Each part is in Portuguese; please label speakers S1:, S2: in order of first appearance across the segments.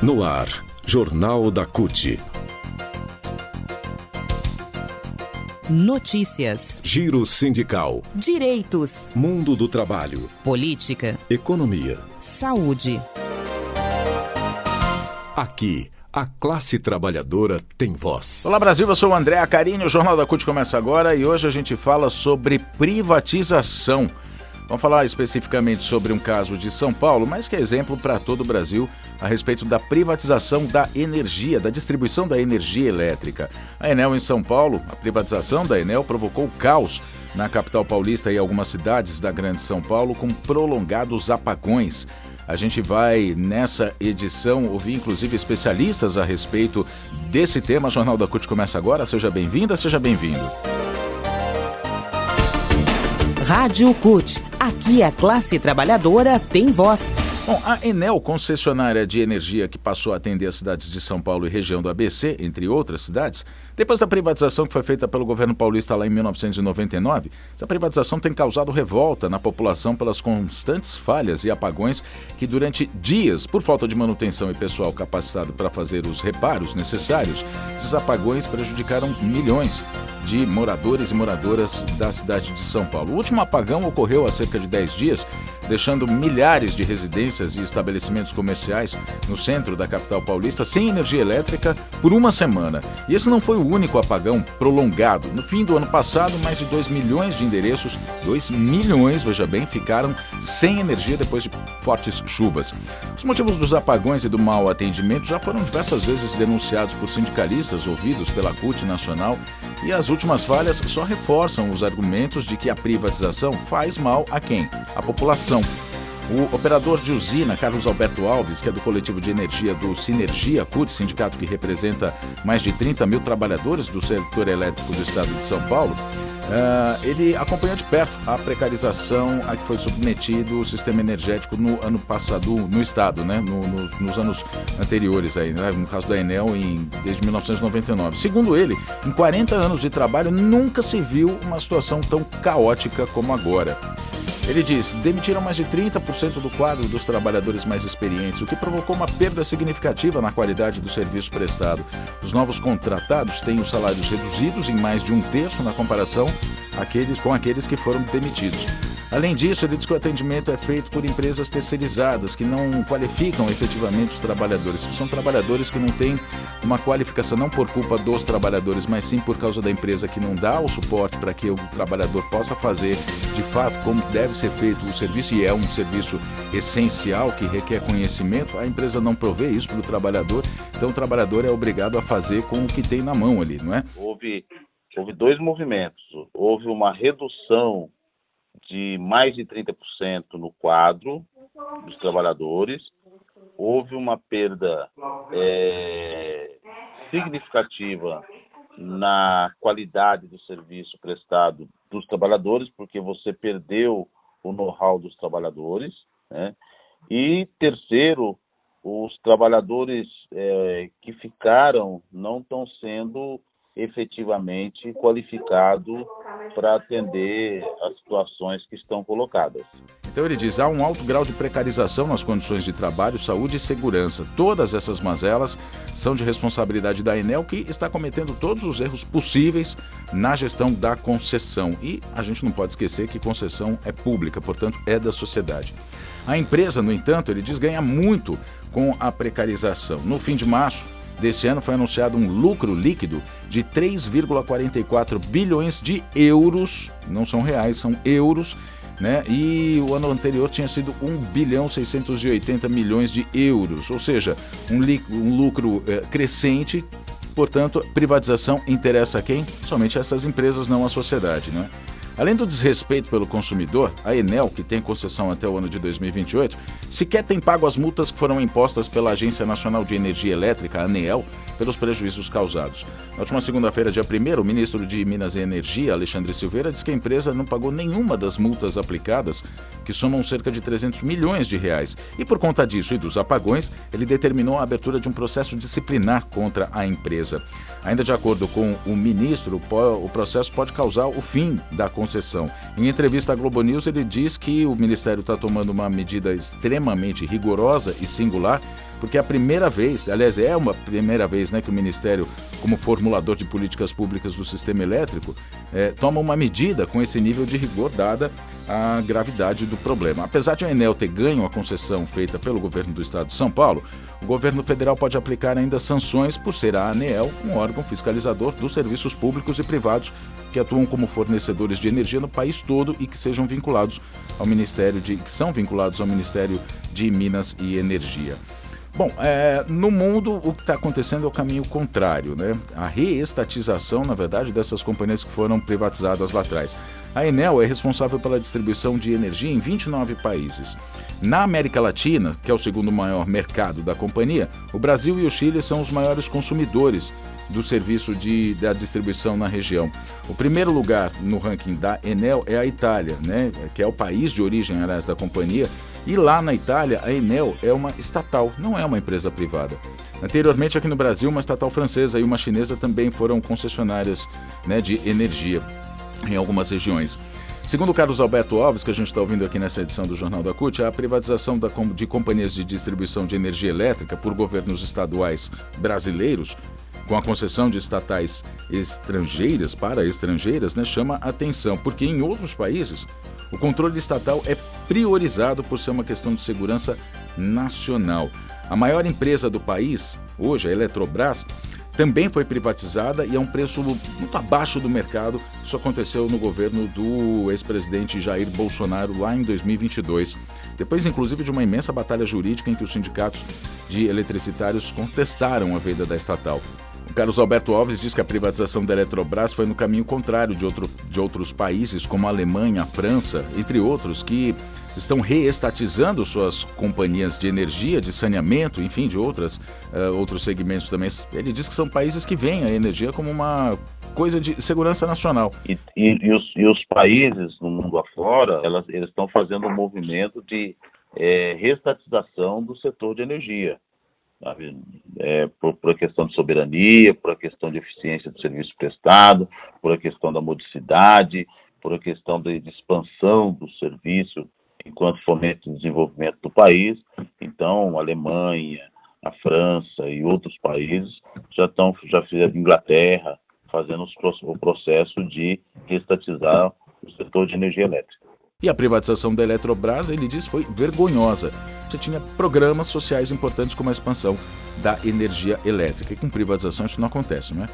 S1: No ar, Jornal da CUT.
S2: Notícias,
S1: Giro sindical,
S2: direitos,
S1: mundo do trabalho,
S2: política,
S1: economia,
S2: saúde.
S1: Aqui, a classe trabalhadora tem voz.
S3: Olá Brasil, eu sou o André Acarini, o Jornal da CUT começa agora e hoje a gente fala sobre privatização. Vamos falar especificamente sobre um caso de São Paulo, mas que é exemplo para todo o Brasil a respeito da privatização da energia, da distribuição da energia elétrica. A Enel em São Paulo, a privatização da Enel provocou caos na capital paulista e algumas cidades da Grande São Paulo com prolongados apagões. A gente vai, nessa edição, ouvir inclusive especialistas a respeito desse tema. O Jornal da CUT começa agora. Seja bem-vinda, seja bem-vindo.
S2: Rádio CUT. Aqui a classe trabalhadora tem voz.
S3: Bom, a Enel, concessionária de energia que passou a atender as cidades de São Paulo e região do ABC, entre outras cidades, depois da privatização que foi feita pelo governo paulista lá em 1999, essa privatização tem causado revolta na população pelas constantes falhas e apagões que durante dias, por falta de manutenção e pessoal capacitado para fazer os reparos necessários, esses apagões prejudicaram milhões de moradores e moradoras da cidade de São Paulo. O último apagão ocorreu há cerca de 10 dias, deixando milhares de residências e estabelecimentos comerciais no centro da capital paulista sem energia elétrica por uma semana. E esse não foi o único apagão prolongado. No fim do ano passado, mais de 2 milhões de endereços, 2 milhões, veja bem, ficaram sem energia depois de fortes chuvas. Os motivos dos apagões e do mau atendimento já foram diversas vezes denunciados por sindicalistas ouvidos pela CUT Nacional, e as últimas falhas só reforçam os argumentos de que a privatização faz mal a quem? A população. O operador de usina, Carlos Alberto Alves, que é do coletivo de energia do Sinergia CUT, sindicato que representa mais de 30 mil trabalhadores do setor elétrico do estado de São Paulo, ele acompanhou de perto a precarização a que foi submetido o sistema energético no ano passado, no estado, né? Nos anos anteriores, aí, né? No caso da Enel, desde 1999. Segundo ele, em 40 anos de trabalho, nunca se viu uma situação tão caótica como agora. Ele diz, demitiram mais de 30% do quadro dos trabalhadores mais experientes, o que provocou uma perda significativa na qualidade do serviço prestado. Os novos contratados têm os salários reduzidos em mais de 1/3 na comparação com aqueles que foram demitidos. Além disso, ele diz que o atendimento é feito por empresas terceirizadas, que não qualificam efetivamente os trabalhadores. São trabalhadores que não têm uma qualificação, não por culpa dos trabalhadores, mas sim por causa da empresa que não dá o suporte para que o trabalhador possa fazer, de fato, como deve ser feito o serviço, e é um serviço essencial que requer conhecimento. A empresa não provê isso para o trabalhador, então o trabalhador é obrigado a fazer com o que tem na mão ali, não é?
S4: Houve dois movimentos. Houve uma redução de mais de 30% no quadro dos trabalhadores, houve uma perda significativa na qualidade do serviço prestado dos trabalhadores, porque você perdeu o know-how dos trabalhadores, né? E terceiro, os trabalhadores que ficaram não estão sendo efetivamente qualificado para atender as situações que estão colocadas.
S3: Então ele diz, há um alto grau de precarização nas condições de trabalho, saúde e segurança. Todas essas mazelas são de responsabilidade da Enel, que está cometendo todos os erros possíveis na gestão da concessão. E a gente não pode esquecer que concessão é pública, portanto é da sociedade. A empresa, no entanto, ele diz, ganha muito com a precarização. No fim de março desse ano foi anunciado um lucro líquido de 3,44 bilhões de euros, não são reais, são euros, né? E o ano anterior tinha sido 1,680 bilhões de euros, ou seja, um lucro crescente. Portanto, privatização interessa a quem? Somente a essas empresas, não a sociedade, né? Além do desrespeito pelo consumidor, a Enel, que tem concessão até o ano de 2028, sequer tem pago as multas que foram impostas pela Agência Nacional de Energia Elétrica, a ANEEL, pelos prejuízos causados. Na última segunda-feira, dia 1º, o ministro de Minas e Energia, Alexandre Silveira, disse que a empresa não pagou nenhuma das multas aplicadas, que somam cerca de 300 milhões de reais. E por conta disso e dos apagões, ele determinou a abertura de um processo disciplinar contra a empresa. Ainda de acordo com o ministro, o processo pode causar o fim da concessão. Em entrevista à Globo News, ele diz que o Ministério está tomando uma medida extremamente rigorosa e singular, porque é a primeira vez, aliás, é uma primeira vez, né, que o Ministério, como formulador de políticas públicas do sistema elétrico, toma uma medida com esse nível de rigor, dada a gravidade do problema. Apesar de a Enel ter ganho a concessão feita pelo governo do estado de São Paulo, o governo federal pode aplicar ainda sanções por ser a ANEEL um órgão fiscalizador dos serviços públicos e privados que atuam como fornecedores de energia no país todo e que sejam vinculados ao que são vinculados ao Ministério de Minas e Energia. Bom, no mundo o que está acontecendo é o caminho contrário, né? A reestatização, na verdade, dessas companhias que foram privatizadas lá atrás. A Enel é responsável pela distribuição de energia em 29 países. Na América Latina, que é o segundo maior mercado da companhia, o Brasil e o Chile são os maiores consumidores do serviço da distribuição na região. O primeiro lugar no ranking da Enel é a Itália, né? Que é o país de origem, aliás, da companhia. E lá na Itália, a Enel é uma estatal, não é uma empresa privada. Anteriormente, aqui no Brasil, uma estatal francesa e uma chinesa também foram concessionárias, né, de energia em algumas regiões. Segundo o Carlos Alberto Alves, que a gente está ouvindo aqui nessa edição do Jornal da CUT, a privatização de companhias de distribuição de energia elétrica por governos estaduais brasileiros, com a concessão de estatais estrangeiras para estrangeiras, né, chama atenção, porque em outros países o controle estatal é priorizado por ser uma questão de segurança nacional. A maior empresa do país, hoje, a Eletrobras, também foi privatizada e é um preço muito abaixo do mercado. Isso aconteceu no governo do ex-presidente Jair Bolsonaro lá em 2022. Depois, inclusive, de uma imensa batalha jurídica em que os sindicatos de eletricitários contestaram a venda da estatal. O Carlos Alberto Alves diz que a privatização da Eletrobras foi no caminho contrário de outros países, como a Alemanha, a França, entre outros, que estão reestatizando suas companhias de energia, de saneamento, enfim, de outros segmentos também. Ele diz que são países que veem a energia como uma coisa de segurança nacional.
S4: E os países no mundo afora, eles estão fazendo um movimento de reestatização do setor de energia. Por a questão de soberania, por a questão de eficiência do serviço prestado, por a questão da modicidade, por a questão de expansão do serviço enquanto fomento de desenvolvimento do país. Então, a Alemanha, a França e outros países já fizeram, Inglaterra, fazendo o processo de reestatizar o setor de energia elétrica.
S3: E a privatização da Eletrobras, ele diz, foi vergonhosa. Você tinha programas sociais importantes como a expansão da energia elétrica. E com privatização isso não acontece, não é?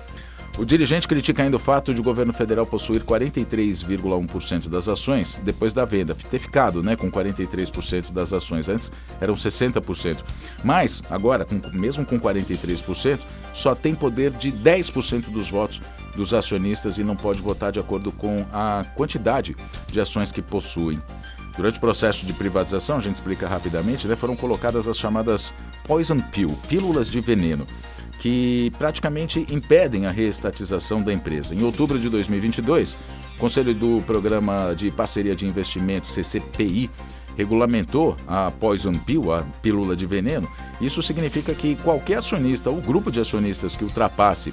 S3: O dirigente critica ainda o fato de o governo federal possuir 43,1% das ações depois da venda, ter ficado, né, com 43% das ações. Antes eram 60%. Mas, agora, mesmo com 43%, só tem poder de 10% dos votos dos acionistas e não pode votar de acordo com a quantidade de ações que possuem. Durante o processo de privatização, a gente explica rapidamente, né, foram colocadas as chamadas poison pill, pílulas de veneno, que praticamente impedem a reestatização da empresa. Em outubro de 2022, o Conselho do Programa de Parceria de Investimento, CCPI, regulamentou a Poison Pill, a pílula de veneno. Isso significa que qualquer acionista ou grupo de acionistas que ultrapasse,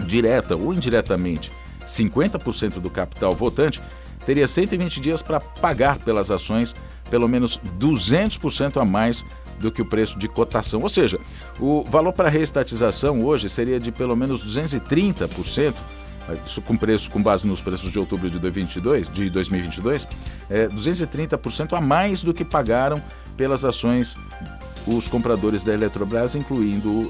S3: direta ou indiretamente, 50% do capital votante, teria 120 dias para pagar pelas ações pelo menos 200% a mais do que o preço de cotação. Ou seja, o valor para reestatização hoje seria de pelo menos 230%, isso com base nos preços de outubro de 2022, 230% a mais do que pagaram pelas ações os compradores da Eletrobras, incluindo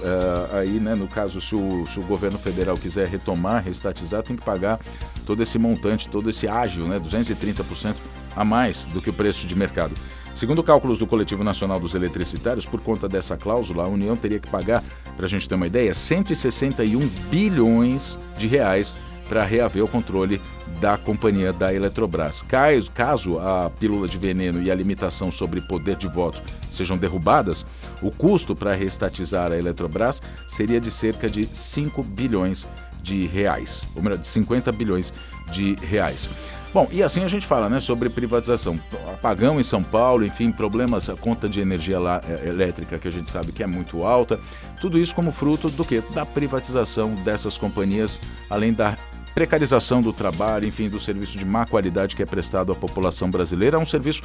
S3: aí, né, no caso, se o governo federal quiser retomar, reestatizar, tem que pagar todo esse montante, todo esse ágio, né, 230% a mais do que o preço de mercado. Segundo cálculos do Coletivo Nacional dos Eletricitários, por conta dessa cláusula, a União teria que pagar, para a gente ter uma ideia, 161 bilhões de reais para reaver o controle da companhia da Eletrobras. Caso a pílula de veneno e a limitação sobre poder de voto sejam derrubadas, o custo para reestatizar a Eletrobras seria de cerca de 5 bilhões de reais, ou melhor, de 50 bilhões de reais. Bom, e assim a gente fala, né, sobre privatização. Apagão em São Paulo, enfim, problemas, a conta de energia elétrica que a gente sabe que é muito alta. Tudo isso como fruto do quê? Da privatização dessas companhias, além da precarização do trabalho, enfim, do serviço de má qualidade que é prestado à população brasileira, a um serviço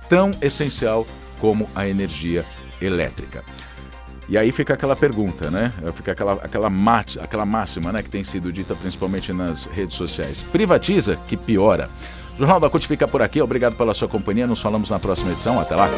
S3: tão essencial como a energia elétrica. E aí fica aquela pergunta, né? Fica aquela máxima, né, que tem sido dita principalmente nas redes sociais. Privatiza que piora. O Jornal da CUT fica por aqui. Obrigado pela sua companhia. Nos falamos na próxima edição. Até lá.